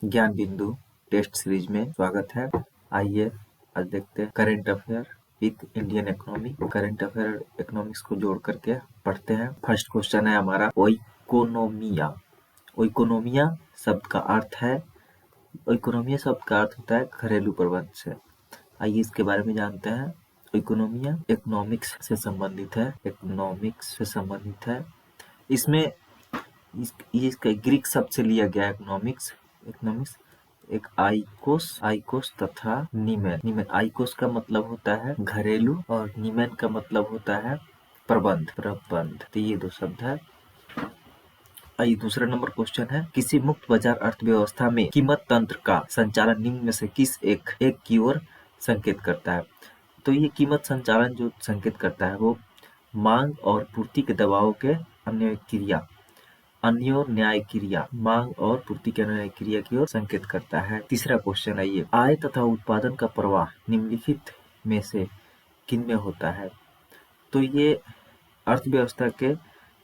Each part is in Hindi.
ज्ञान बिंदु टेस्ट सीरीज में स्वागत है। आइए आज देखते हैं current affair with Indian economy. Current affair economics को जोड़ करके पढ़ते हैं। फर्स्ट क्वेश्चन है हमारा ओइकोनोमिया। ओइकोनोमिया शब्द का अर्थ है, ओइकोनोमिया शब्द का अर्थ होता है घरेलू प्रबंध से। आइए इसके बारे में जानते हैं। इकोनोमिया इकोनॉमिक्स से संबंधित है, इकोनॉमिक्स से संबंधित है। इसमें ये इसका ग्रीक शब्द से लिया गया इकोनॉमिक्स। एक आइकोस तथा नीमेन। आइकोस का मतलब होता है घरेलू और नीमेन का मतलब होता है प्रबंध। तो ये दो शब्द है। आइए दूसरा नंबर क्वेश्चन है, किसी मुक्त बाजार अर्थव्यवस्था में कीमत तंत्र का संचालन निम्न में से किस एक की ओर संकेत करता है? तो ये कीमत संचालन जो संकेत करता है वो मांग और पूर्ति के दबावों के न्याय क्रिया मांग और पूर्ति के न्याय क्रिया की ओर संकेत करता है। तीसरा क्वेश्चन है ये, आय तथा उत्पादन का प्रवाह निम्नलिखित में से किन में होता है? तो ये अर्थव्यवस्था के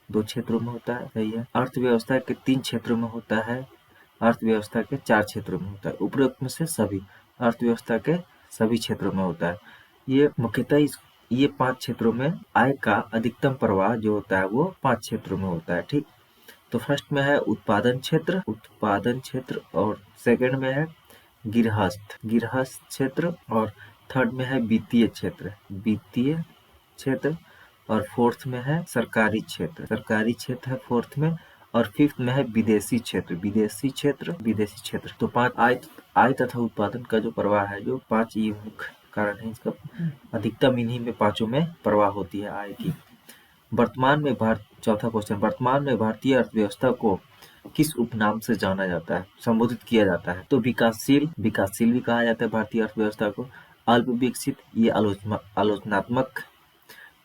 दो क्षेत्रों में होता है, सही है। अर्थव्यवस्था के 3 क्षेत्रों में होता है, अर्थव्यवस्था के 4 क्षेत्रों में होता है। उपरोक्त में से सभी अर्थव्यवस्था के सभी क्षेत्रों में होता है। ये मुख्यतः ये 5 क्षेत्रों में आय का अधिकतम प्रवाह जो होता है वो 5 क्षेत्रों में होता है। ठीक, तो फर्स्ट में है उत्पादन क्षेत्र और सेकंड में है गृहस्थ क्षेत्र और थर्ड में है वित्तीय क्षेत्र और फोर्थ में है सरकारी क्षेत्र है फोर्थ में, और फिफ्थ में है विदेशी क्षेत्र। तो 5 आय तथा उत्पादन का जो प्रवाह है, जो 5 ये मुख्य कारण है इसका, अधिकतम इन्हीं में 5 में प्रवाह होती है आय की। चौथा क्वेश्चन, वर्तमान में भारतीय अर्थव्यवस्था को किस उपनाम से जाना जाता है, संबोधित किया जाता है? तो विकासशील भी कहा जाता है भारतीय अर्थव्यवस्था को। अल्प विकसित, ये आलोचनात्मक,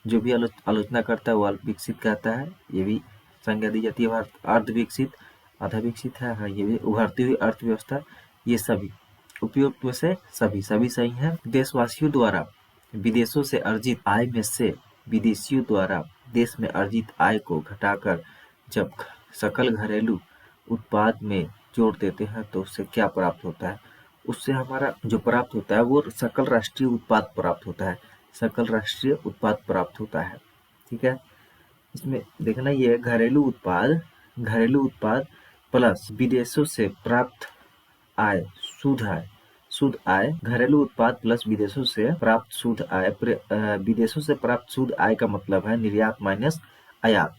जो भी आलोचना करता है वो अल्प विकसित कहता है, ये भी संज्ञा दी जाती है। अर्ध विकसित, आधा विकसित है, हाँ ये भी। उभरती हुई अर्थव्यवस्था, ये सभी उपयुक्त में से सभी सही है। देशवासियों द्वारा विदेशों से अर्जित आय में से विदेशियों द्वारा देश में अर्जित आय को घटाकर जब सकल घरेलू उत्पाद में जोड़ देते हैं तो उससे क्या प्राप्त होता है? उससे हमारा जो प्राप्त होता है वो सकल राष्ट्रीय उत्पाद प्राप्त होता है। ठीक है, इसमें देखना ये घरेलू उत्पाद प्लस विदेशों से प्राप्त आय, शुद्ध आय, घरेलू उत्पाद प्लस विदेशों से प्राप्त शुद्ध आय। विदेशों से प्राप्त शुद्ध आय का मतलब है निर्यात माइनस आयात,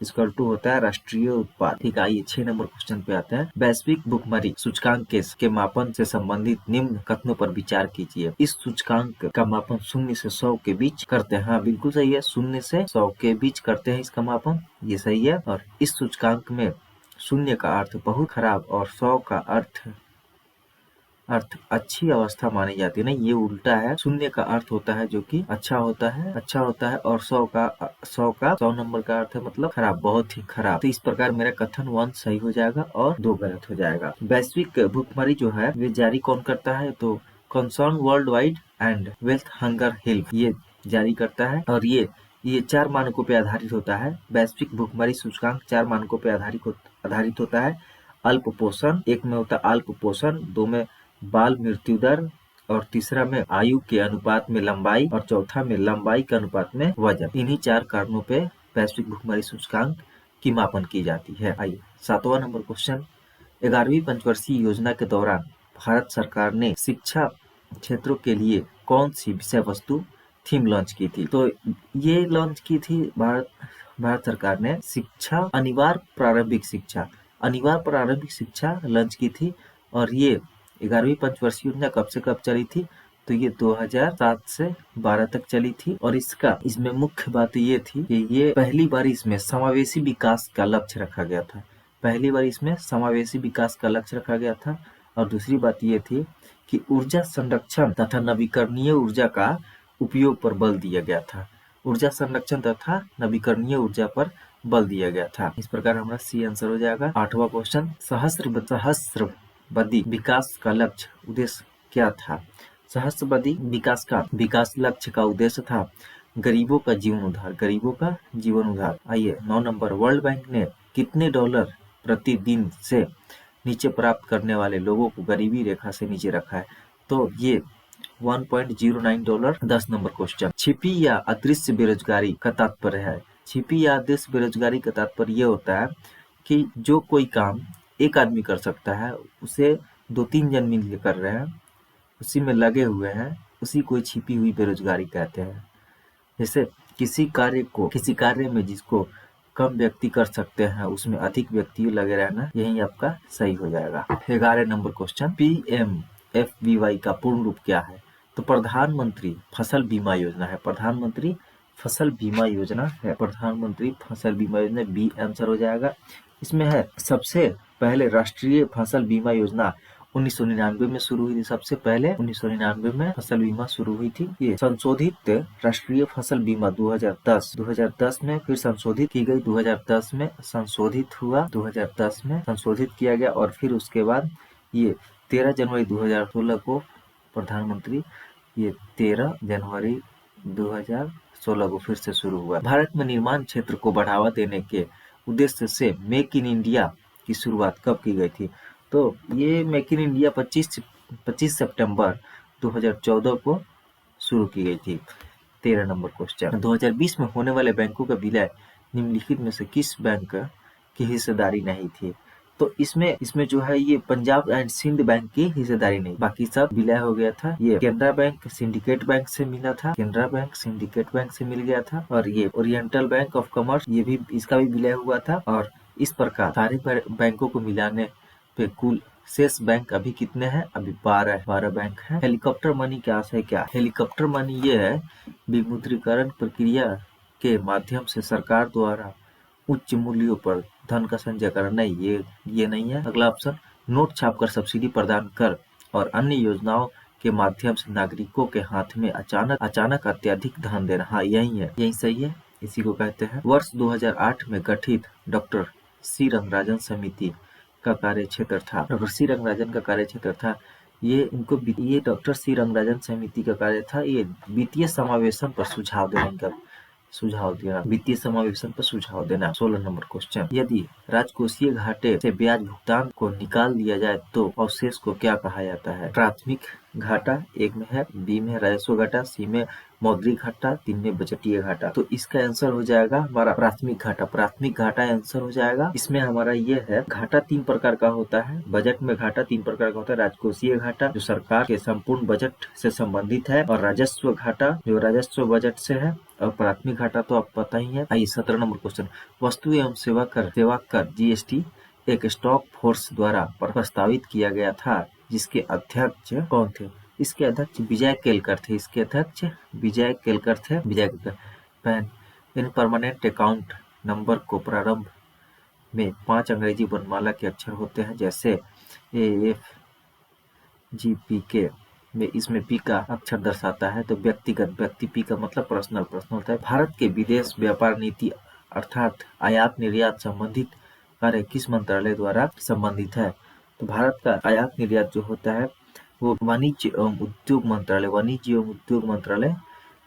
इसका टू होता है राष्ट्रीय उत्पाद। ठीक है, आइए 6 नंबर क्वेश्चन पे आते हैं। वैश्विक भुखमरी सूचकांक के मापन से संबंधित निम्न कथनों पर विचार कीजिए। इस सूचकांक का मापन 0 से 100 के बीच करते हैं। हाँ बिल्कुल सही है, 0 से 100 के बीच करते हैं इसका मापन, ये सही है। और इस सूचकांक में 0 का अर्थ बहुत खराब और 100 का अर्थ अच्छी अवस्था मानी जाती है। नहीं, ये उल्टा है। 0 का अर्थ होता है जो कि अच्छा होता है और 100 नंबर का अर्थ है मतलब खराब, बहुत ही खराब। तो इस प्रकार मेरा कथन 1 सही हो जाएगा और 2 गलत हो जाएगा। वैश्विक भुखमरी जो है वे जारी कौन करता है? तो concern world wide and wealth hunger help, ये जारी करता है और ये 4 मानकों पे आधारित होता है। वैश्विक भुखमरी सूचकांक 4 मानकों पे आधारित होता है। अल्प पोषण, एक में होता है अल्प पोषण, 2 में बाल मृत्यु दर, और तीसरा में आयु के अनुपात में लंबाई, और चौथा में लंबाई के अनुपात में वजन। इन्हीं 4 कारणों पे वैश्विक भुखमरी सूचकांक की मापन की जाती है। आइए 7वां नंबर क्वेश्चन, 11वीं पंचवर्षीय योजना के दौरान भारत सरकार ने शिक्षा क्षेत्रों के लिए कौन सी विषय वस्तु थीम लॉन्च की थी? तो ये लॉन्च की थी भारत सरकार ने अनिवार्य प्रारंभिक शिक्षा लॉन्च की थी। और ये 11वीं पंचवर्षीय योजना कब से कब चली थी? तो ये 2007 से 12 तक चली थी। और इसमें मुख्य बात ये थी कि ये पहली बार इसमें समावेशी विकास का लक्ष्य रखा गया था। और दूसरी बात ये थी कि ऊर्जा संरक्षण तथा नवीकरणीय ऊर्जा का उपयोग पर बल दिया गया था। इस प्रकार हमारा सी आंसर हो जाएगा। 8वां क्वेश्चन, सहस्त्रबद्धी विकास का लक्ष्य उद्देश्य क्या था? सहस्त्रबद्धी विकास लक्ष्य का उद्देश्य था गरीबों का जीवन उद्धार। आइए 9 नंबर, वर्ल्ड बैंक ने कितने डॉलर प्रतिदिन से नीचे प्राप्त करने वाले लोगों को गरीबी रेखा से नीचे रखा है। तो ये $1.09। 10 नंबर क्वेश्चन, छिपी या अदृश्य बेरोजगारी का तात्पर्य है। छिपी या अदृश्य बेरोजगारी का तात्पर्य ये होता है कि जो कोई काम एक आदमी कर सकता है उसे 2-3 जन मिल के कर रहे हैं, उसी में लगे हुए हैं, उसी को छिपी हुई बेरोजगारी कहते हैं। जैसे किसी कार्य में जिसको कम व्यक्ति कर सकते हैं उसमें अधिक व्यक्ति लगे रहना, यही आपका सही हो जाएगा। 11 नंबर क्वेश्चन, PMFBY का पूर्ण रूप क्या है। तो प्रधानमंत्री फसल बीमा योजना है। प्रधानमंत्री फसल बीमा योजना है। प्रधानमंत्री फसल बीमा योजना बी आंसर हो जाएगा। इसमें है सबसे पहले राष्ट्रीय फसल बीमा योजना 1999 में शुरू हुई थी। सबसे पहले 1999 में फसल बीमा शुरू हुई थी। ये संशोधित राष्ट्रीय फसल बीमा 2010 में फिर संशोधित की गई। 2010 में संशोधित हुआ, 2010 में संशोधित किया गया और फिर उसके बाद ये 13 जनवरी 2016 को प्रधानमंत्री, ये 13 जनवरी 2016 को फिर से शुरू हुआ। भारत में निर्माण क्षेत्र को बढ़ावा देने के उद्देश्य से मेक इन इंडिया की शुरुआत कब की गई थी। तो ये मेक इन इंडिया 25 सितंबर 2014 को शुरू की गई थी। 13 नंबर क्वेश्चन, 2020 में होने वाले बैंकों का विलय निम्नलिखित में से किस बैंक की हिस्सेदारी नहीं थी। तो इसमें जो है ये पंजाब एंड सिंध बैंक की हिस्सेदारी नहीं, बाकी सब विलय हो गया था। ये केनरा बैंक सिंडिकेट बैंक से मिला था, केनरा बैंक सिंडिकेट बैंक से मिल गया था। और ये ओरिएंटल बैंक ऑफ कॉमर्स, ये भी इसका भी विलय हुआ था। और इस प्रकार सारे बैंकों को मिलाने पे कुल शेष बैंक अभी कितने हैं, अभी 12 बैंक हैं। हेलीकॉप्टर मनी का आशय क्या। हेलीकॉप्टर मनी ये है विमुद्रीकरण प्रक्रिया के माध्यम से सरकार द्वारा उच्च मूल्यों पर धन का संचय करना। नहीं, ये नहीं है। अगला ऑप्शन, नोट छापकर सब्सिडी प्रदान कर और अन्य योजनाओं के माध्यम से नागरिकों के हाथ में अचानक अत्यधिक धन देना। हाँ, यही है, यही सही है, इसी को कहते हैं। वर्ष 2008 में गठित डॉक्टर सी रंगराजन समिति का कार्य क्षेत्र था। डॉक्टर सी रंगराजन का कार्य क्षेत्र था ये डॉक्टर सी रंगराजन समिति का कार्य था ये वित्तीय समावेशन पर सुझाव देना, वित्तीय समावेशन पर सुझाव देना। 16 नंबर क्वेश्चन, यदि राजकोषीय घाटे से ब्याज भुगतान को निकाल दिया जाए तो अवशेष को क्या कहा जाता है। प्राथमिक घाटा एक में है, बी में राजस्व घाटा, सी में मौद्रिक घाटा, 3 में बजटीय घाटा। तो इसका आंसर हो जाएगा हमारा प्राथमिक घाटा। प्राथमिक घाटा आंसर हो जाएगा। इसमें हमारा ये है, घाटा 3 प्रकार का होता है। बजट में घाटा 3 प्रकार का होता है। राजकोषीय घाटा जो सरकार के संपूर्ण बजट से संबंधित है, और राजस्व घाटा जो राजस्व बजट से है, और प्राथमिक घाटा तो आप पता ही है। आइए 17 नंबर क्वेश्चन, वस्तु एवं सेवा कर GST एक स्टॉक फोर्स द्वारा प्रस्तावित किया गया था जिसके अध्यक्ष कौन थे। इसके अध्यक्ष विजय केलकर थे। इसके अध्यक्ष विजय केलकर थे। इन परमानेंट अकाउंट नंबर को प्रारंभ में 5 अंग्रेजी वर्णमाला के अक्षर होते हैं, जैसे AFGPK में इसमें पी का अक्षर दर्शाता है। तो व्यक्ति पी का मतलब पर्सनल होता है। भारत के विदेश व्यापार नीति अर्थात आयात निर्यात संबंधित कार्य किस मंत्रालय द्वारा संबंधित है। तो भारत का आयात निर्यात जो होता है वो वाणिज्य एवं उद्योग मंत्रालय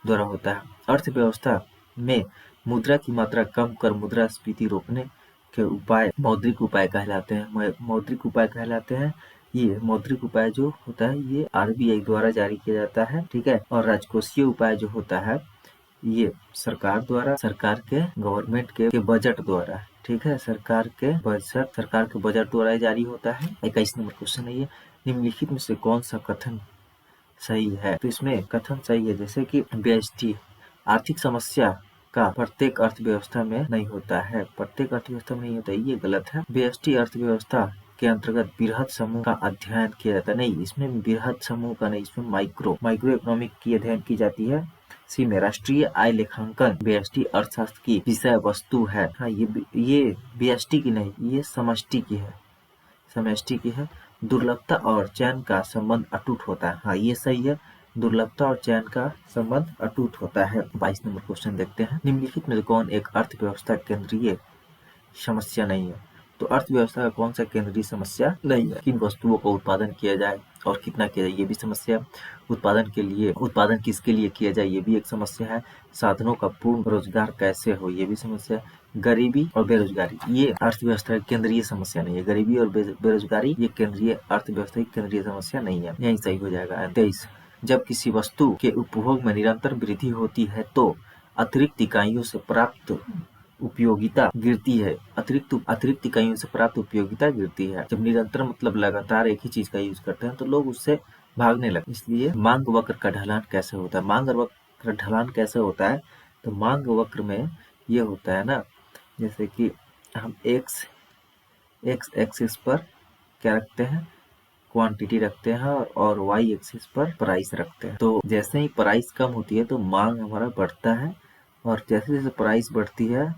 द्वारा होता है। अर्थव्यवस्था में मुद्रा की मात्रा कम कर मुद्रास्फीति रोकने के उपाय मौद्रिक उपाय कहलाते हैं। ये मौद्रिक उपाय जो होता है ये RBI द्वारा जारी किया जाता है, ठीक है। और राजकोषीय उपाय जो होता है ये सरकार के गवर्नमेंट के बजट द्वारा, ठीक है, सरकार के बजट द्वारा जारी होता है। 21 नंबर क्वेश्चन है ये, निम्नलिखित में से कौन सा कथन सही है। तो इसमें कथन सही है, जैसे कि BST आर्थिक समस्या का प्रत्येक अर्थव्यवस्था में नहीं होता है, ये गलत है। BST अर्थव्यवस्था के अंतर्गत बृहद समूह का अध्ययन किया जाता है। नहीं, इसमें बृहद समूह का नहीं, इसमें माइक्रो इकोनॉमिक की अध्ययन की जाती है। सी में राष्ट्रीय आय लेखांकन BST अर्थशास्त्र की विषय वस्तु है। हाँ, ये BST की नहीं, ये समष्टि की है। दुर्लभता और चयन का संबंध अटूट होता है। हाँ, ये सही है, दुर्लभता और चयन का संबंध अटूट होता है। 22 नंबर क्वेश्चन देखते हैं, निम्नलिखित में कौन एक अर्थव्यवस्था केंद्रीय समस्या नहीं है। तो अर्थव्यवस्था का कौन सा केंद्रीय समस्या नहीं है। किन वस्तुओं का उत्पादन किया जाए और कितना किया जाए, ये भी समस्या। उत्पादन किसके लिए किया जाए, ये भी एक समस्या है। साधनों का पूर्ण रोजगार कैसे हो, ये भी समस्या है। गरीबी और बेरोजगारी ये अर्थव्यवस्था की केंद्रीय समस्या नहीं है। गरीबी और बेरोजगारी ये केंद्रीय अर्थव्यवस्था की केंद्रीय समस्या नहीं है। यही सही हो जाएगा। 23, जब किसी वस्तु के उपभोग में निरंतर वृद्धि होती है तो अतिरिक्त इकाइयों से प्राप्त उपयोगिता गिरती है। अतिरिक्त इकाइयों से प्राप्त उपयोगिता गिरती है। जब निरंतर मतलब लगातार एक ही चीज का यूज करते हैं तो लोग उससे भागने लगते। इसलिए मांग वक्र का ढलान कैसे होता है, मांग वक्र ढलान कैसे होता है, तो मांग वक्र में ये होता है ना, जैसे कि हम एक्स एक्सिस पर क्या रखते हैं, क्वांटिटी रखते हैं और वाई एक्सिस पर प्राइस रखते हैं। तो जैसे ही प्राइस कम होती है तो मांग हमारा बढ़ता है, और जैसे जैसे प्राइस बढ़ती है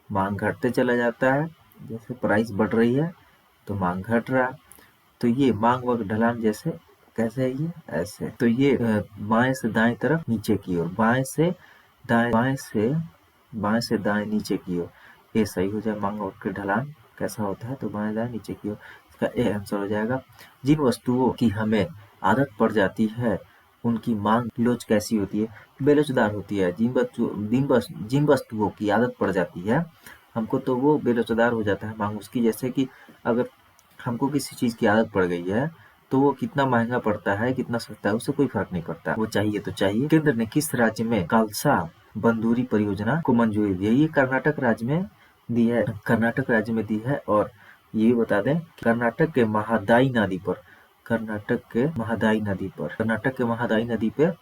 मांग घटते चला जाता है। जैसे प्राइस बढ़ रही है तो मांग घट रहा है। तो ये मांग वक्र ढलान जैसे कैसे है, ये ऐसे। तो ये बाएं से दाएं तरफ नीचे की ओर, बाएं से दाएं नीचे की ओर, ये सही हो जाए। मांग वक्र ढलान कैसा होता है, तो बाएं दाएं नीचे की ओर, इसका ए आंसर हो जाएगा। जिन वस्तुओं की हमें आदत पड़ जाती है उनकी मांग लोच कैसी होती है, बेलोचदार होती है। जिन वस्तुओं की आदत पड़ जाती है हमको तो वो बेलोचदार हो जाता है मांग उसकी। जैसे कि अगर हमको किसी चीज की आदत पड़ गई है तो वो कितना महंगा पड़ता है कितना सस्ता है उससे कोई फर्क नहीं पड़ता, वो चाहिए तो चाहिए। केंद्र ने किस राज्य में कालसा बंदूरी परियोजना को मंजूरी दी है, ये कर्नाटक राज्य में दी है, कर्नाटक राज्य में दी है। और ये भी बता दें कर्नाटक के महादाई नदी पर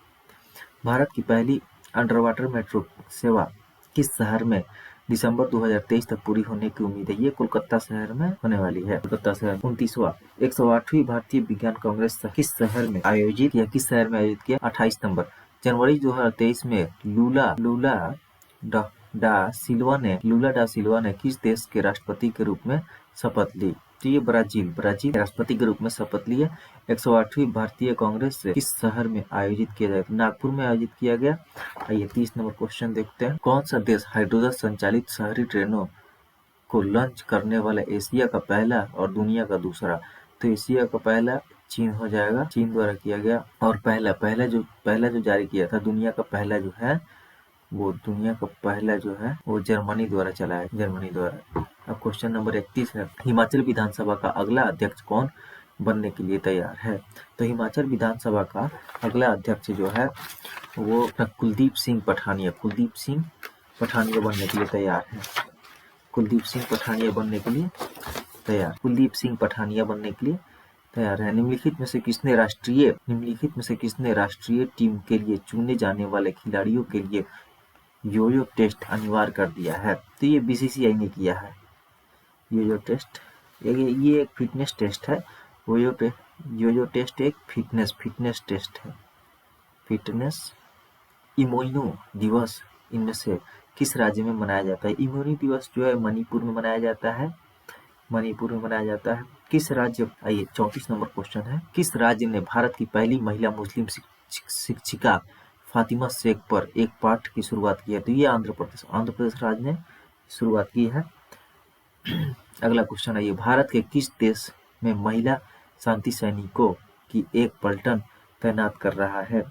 भारत की पहली अंडर वाटर मेट्रो सेवा किस शहर में दिसंबर 2023 तक पूरी होने की उम्मीद है, ये कोलकाता शहर में होने वाली है। कोलकाता शहर। 29वां 108वीं भारतीय विज्ञान कांग्रेस किस शहर में आयोजित किया 28 नवंबर जनवरी 2023 में लूला डा सिल्वा ने किस देश के राष्ट्रपति के रूप में शपथ ली, तो ये ब्राजील राष्ट्रपति के रूप में शपथ ली है। 108वीं भारतीय कांग्रेस किस शहर में आयोजित किया जाएगा, नागपुर में आयोजित किया गया। आइए 30 नंबर क्वेश्चन देखते हैं। कौन सा देश हाइड्रोजन संचालित शहरी ट्रेनों को लॉन्च करने वाला एशिया का पहला और दुनिया का दूसरा, तो एशिया का पहला चीन हो जाएगा, चीन द्वारा किया गया। और पहला जो जारी किया था दुनिया का पहला जो है वो जर्मनी द्वारा चला है, जर्मनी द्वारा। अब क्वेश्चन नंबर 31 है, हिमाचल विधानसभा का अगला अध्यक्ष कौन बनने के लिए तैयार है, तो हिमाचल विधानसभा का अगला अध्यक्ष जो है वो कुलदीप सिंह पठानिया बनने के लिए तैयार है। कुलदीप सिंह पठानिया बनने के लिए तैयार है। निम्नलिखित में से किसने राष्ट्रीय टीम के लिए चुने जाने वाले खिलाड़ियों के लिए योयो टेस्ट अनिवार्य कर दिया है, तो ये बीसीसीआई ने किया है। योयो टेस्ट ये एक फिटनेस टेस्ट है। योयो टेस्ट एक फिटनेस टेस्ट है। फिटनेस। इमोइनो दिवस इनमें से किस राज्य में मनाया जाता है, इमोइनो दिवस जो है मणिपुर में मनाया जाता है, किस राज्य। आइए 34 नंबर क्वेश्चन है, किस राज्य ने भारत की पहली महिला मुस्लिम शिक्षिका फातिमा शेख पर एक पाठ की शुरुआत की है, तो ये आंध्र प्रदेश राज्य ने शुरुआत की है। अगला क्वेश्चन है, ये भारत के किस देश में महिला शांति सैनिकों की एक पलटन तैनात कर रहा है,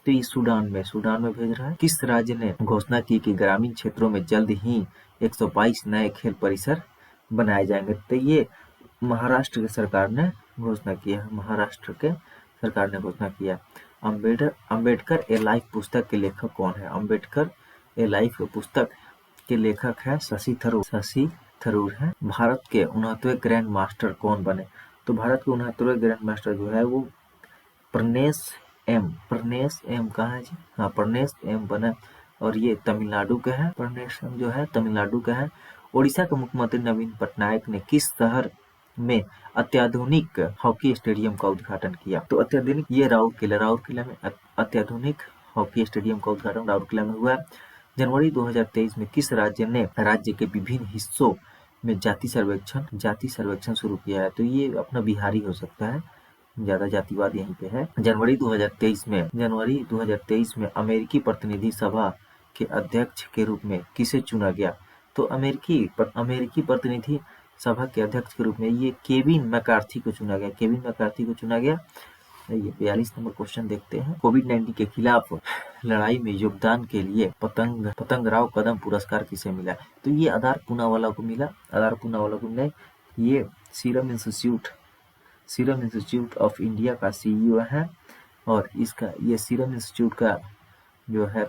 तो ये सूडान में भेज रहा है। किस राज्य ने घोषणा की कि ग्रामीण क्षेत्रों में जल्द ही 122 नए खेल परिसर बनाए जाएंगे, तो ये महाराष्ट्र की सरकार ने घोषणा किया। अम्बेडकर ए लाइफ पुस्तक के लेखक कौन है, अम्बेडकर ए लाइफ पुस्तक के लेखक है शशि थरूर है। भारत के 69वें ग्रैंड मास्टर कौन बने, तो भारत के 69वें ग्रैंड मास्टर जो है वो प्रनेश एम कहाँ है जी, हाँ प्रनेश एम बना, और ये तमिलनाडु के हैं। प्रनेश एम जो है तमिलनाडु का है। ओडिशा के मुख्यमंत्री नवीन पटनायक ने किस शहर में अत्याधुनिक हॉकी स्टेडियम का उद्घाटन किया, तो राउरकेला में अत्याधुनिक हॉकी स्टेडियम का उद्घाटन राउरकेला में हुआ। जनवरी 2023 में किस राज्य के विभिन्न हिस्सों में जाति सर्वेक्षण शुरू किया है, तो ये अपना बिहारी हो सकता है, ज्यादा जातिवाद यहीं पे है। जनवरी 2023 में अमेरिकी प्रतिनिधि सभा के अध्यक्ष के रूप में किसे चुना गया, तो अमेरिकी प्रतिनिधि सभा के अध्यक्ष के रूप में ये केविन मैकार्थी को चुना गया। केविन मैकार्थी को चुना गया। ये 42 नंबर क्वेश्चन देखते हैं। कोविड-19 के खिलाफ लड़ाई में योगदान के लिए पतंगराव कदम पुरस्कार किसे मिला? तो ये आधार पूनावाला को मिला। आधार पूनावाला को मिला। ये सीरम इंस्टीट्यूट ऑफ इंडिया का सीईओ है और इसका ये सीरम इंस्टीट्यूट का जो है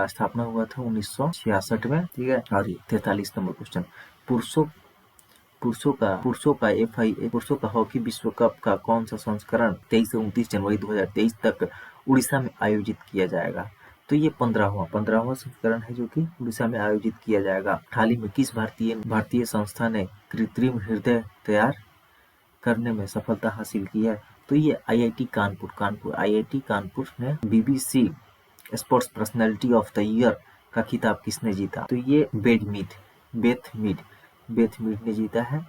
स्थापना हुआ था 1966 में, ठीक है। और 43 नंबर क्वेश्चन, पुरुषों का हॉकी विश्व कप का कौन सा संस्करण 23 से 29 जनवरी 2023 तक उड़ीसा में आयोजित किया जाएगा? तो ये 15वां संस्करण है जो कि उड़ीसा में आयोजित किया जाएगा। हाल ही में किस भारतीय संस्था ने कृत्रिम हृदय तैयार करने में सफलता हासिल की है? तो ये आईआईटी कानपुर ने BBC sports personality of the year का खिताब किसने जीता? तो ये बेथ मीड ने जीता है।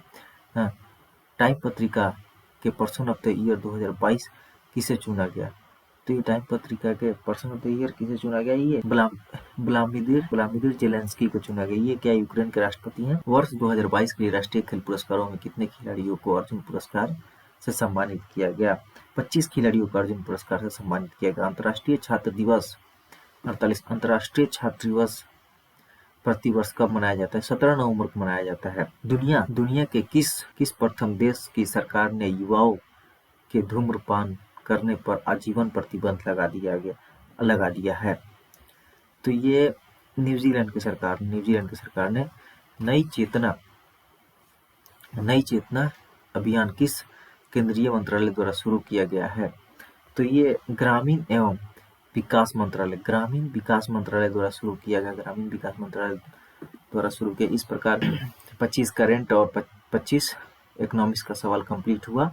टाइम पत्रिका के पर्सन ऑफ द ईयर 2022 किसे चुना गया? तो ये टाइम पत्रिका के पर्सन ऑफ द ईयर किसे चुना गया? ये व्लादिमीर जेलेंस्की को चुना गया। ये क्या यूक्रेन के राष्ट्रपति हैं? वर्ष 2022 के लिए राष्ट्रीय खेल पुरस्कारों में कितने खिलाड़ियों को अर्जुन पुरस्कार से सम्मानित किया गया? 25 खिलाड़ियों को अर्जुन पुरस्कार से सम्मानित किया गया। अंतर्राष्ट्रीय छात्र दिवस 48 अंतर्राष्ट्रीय छात्र दिवस प्रतिवर्ष कब मनाया जाता है? 17 नवंबर को मनाया जाता है। दुनिया के किस प्रथम देश की सरकार ने युवाओं के धूम्रपान करने पर आजीवन प्रतिबंध लगा दिया है? तो ये न्यूजीलैंड की सरकार ने नई चेतना अभियान किस केंद्रीय मंत्रालय द्वारा शुरू किया गया है? तो ये ग्रामीण विकास मंत्रालय द्वारा शुरू किया गया। इस प्रकार 25 करेंट और 25 इकोनॉमिक्स का सवाल कंप्लीट हुआ।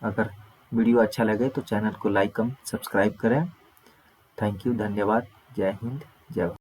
अगर वीडियो अच्छा लगे तो चैनल को लाइक सब्सक्राइब करें। थैंक यू, धन्यवाद। जय हिंद, जय भारत।